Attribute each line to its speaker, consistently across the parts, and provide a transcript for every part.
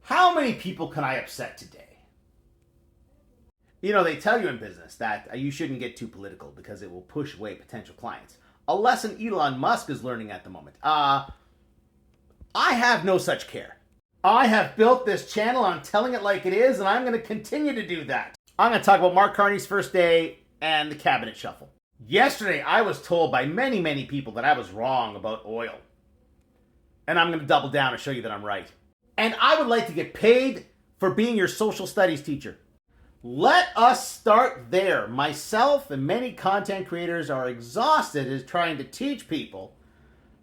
Speaker 1: How many people can I upset today? You know, they tell you in business that you shouldn't get too political because it will push away potential clients. A lesson Elon Musk is learning at the moment. I have no such care. I have built this channel, I'm telling it like it is, and I'm going to continue to do that. I'm going to talk about Mark Carney's first day and the cabinet shuffle. Yesterday, I was told by many, many people that I was wrong about oil. And I'm going to double down and show you that I'm right. And I would like to get paid for being your social studies teacher. Let us start there. Myself and many content creators are exhausted as trying to teach people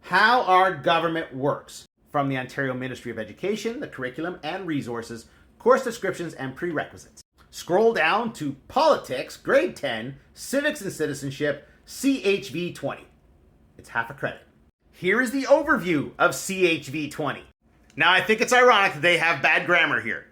Speaker 1: how our government works. From the Ontario Ministry of Education, the curriculum and resources, course descriptions and prerequisites. Scroll down to Politics, Grade 10, Civics and Citizenship, CHV 20. It's half a credit. Here is the overview of CHV 20. Now I think it's ironic that they have bad grammar here.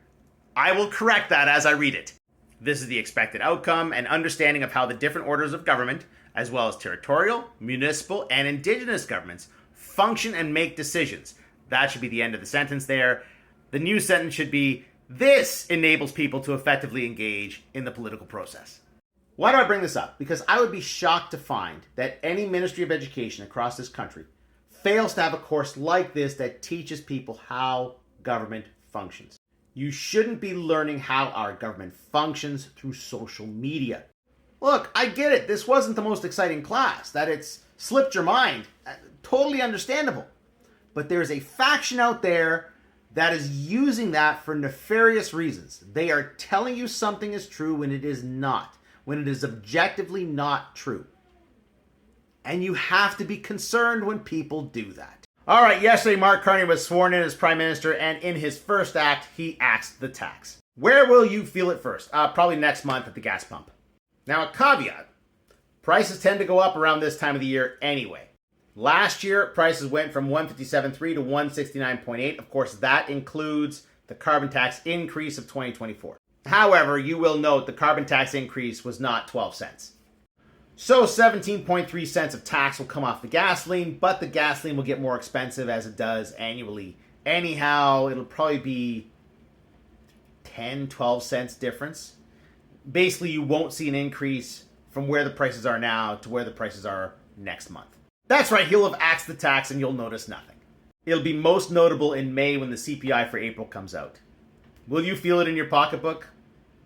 Speaker 1: I will correct that as I read it. This is the expected outcome and understanding of how the different orders of government, as well as territorial, municipal, and Indigenous governments, function and make decisions. That should be the end of the sentence there. The new sentence should be, this enables people to effectively engage in the political process. Why do I bring this up? Because I would be shocked to find that any Ministry of Education across this country fails to have a course like this that teaches people how government functions. You shouldn't be learning how our government functions through social media. Look, I get it. This wasn't the most exciting class. That it's slipped your mind. Totally understandable. But there's a faction out there that is using that for nefarious reasons. They are telling you something is true when it is not. When it is objectively not true. And you have to be concerned when people do that. All right, yesterday Mark Carney was sworn in as Prime Minister, and in his first act, he axed the tax. Where will you feel it first? Probably next month at the gas pump. Now, a caveat. Prices tend to go up around this time of the year anyway. Last year, prices went from $157.3 to $169.8. Of course, that includes the carbon tax increase of 2024. However, you will note the carbon tax increase was not 12 cents. So 17.3 cents of tax will come off the gasoline, but the gasoline will get more expensive as it does annually. Anyhow, it'll probably be 10, 12 cents difference. Basically, you won't see an increase from where the prices are now to where the prices are next month. That's right, he'll have axed the tax and you'll notice nothing. It'll be most notable in May when the CPI for April comes out. Will you feel it in your pocketbook?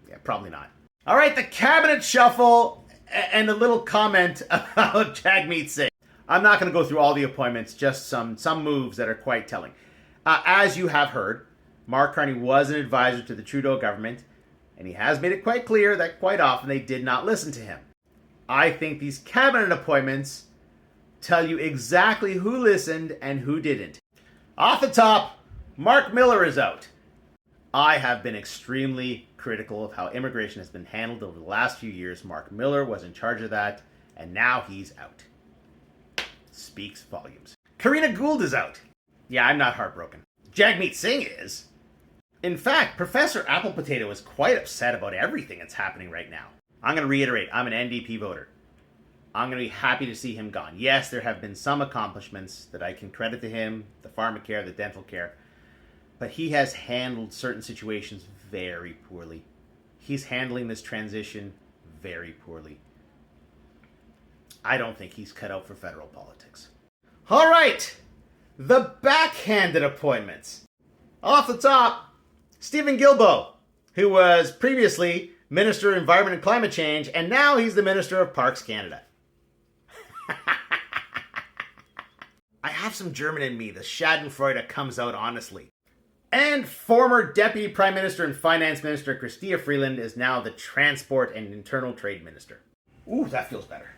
Speaker 1: Yeah, probably not. All right, the cabinet shuffle and a little comment about Jagmeet Singh. I'm not going to go through all the appointments, just some moves that are quite telling. As you have heard, Mark Carney was an advisor to the Trudeau government, and he has made it quite clear that quite often they did not listen to him. I think these cabinet appointments tell you exactly who listened and who didn't. Off the top, Mark Miller is out. I have been extremely critical of how immigration has been handled over the last few years. Mark Miller was in charge of that, and now he's out. Speaks volumes. Karina Gould is out. Yeah, I'm not heartbroken. Jagmeet Singh is. In fact, Professor Apple Potato is quite upset about everything that's happening right now. I'm going to reiterate, I'm an NDP voter. I'm going to be happy to see him gone. Yes, there have been some accomplishments that I can credit to him, the pharmacare, the dental care, but he has handled certain situations very poorly. He's handling this transition very poorly. I don't think he's cut out for federal politics. All right, the backhanded appointments. Off the top, Stephen Guilbeault, who was previously Minister of Environment and Climate Change, and now he's the Minister of Parks Canada. I have some German in me. The Schadenfreude comes out honestly. And former Deputy Prime Minister and Finance Minister Chrystia Freeland is now the Transport and Internal Trade Minister. Ooh, that feels better.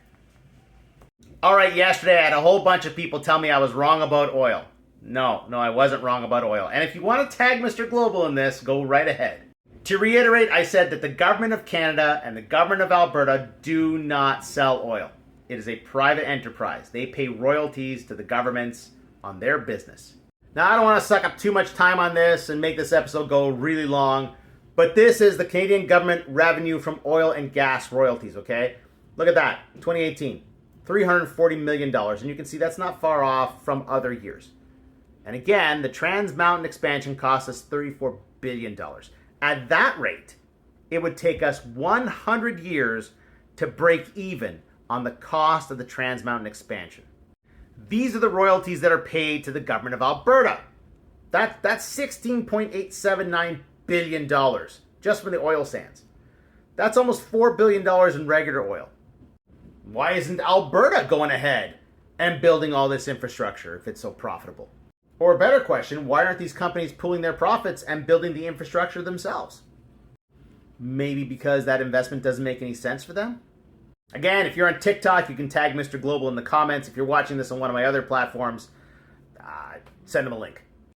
Speaker 1: All right, yesterday I had a whole bunch of people tell me I was wrong about oil. No, I wasn't wrong about oil. And if you want to tag Mr. Global in this, go right ahead. To reiterate, I said that the Government of Canada and the Government of Alberta do not sell oil. It is a private enterprise. They pay royalties to the governments on their business. Now, I don't want to suck up too much time on this and make this episode go really long, but this is the Canadian government revenue from oil and gas royalties, okay? Look at that, 2018, $340 million, and you can see that's not far off from other years. And again, the Trans Mountain expansion cost us $34 billion. At that rate, it would take us 100 years to break even on the cost of the Trans Mountain expansion. These are the royalties that are paid to the government of Alberta. That's $16.879 billion just from the oil sands. That's almost $4 billion in regular oil. Why isn't Alberta going ahead and building all this infrastructure if it's so profitable? Or a better question, why aren't these companies pooling their profits and building the infrastructure themselves? Maybe because that investment doesn't make any sense for them? Again, if you're on TikTok, you can tag Mr. Global in the comments. If you're watching this on one of my other platforms, send him a link.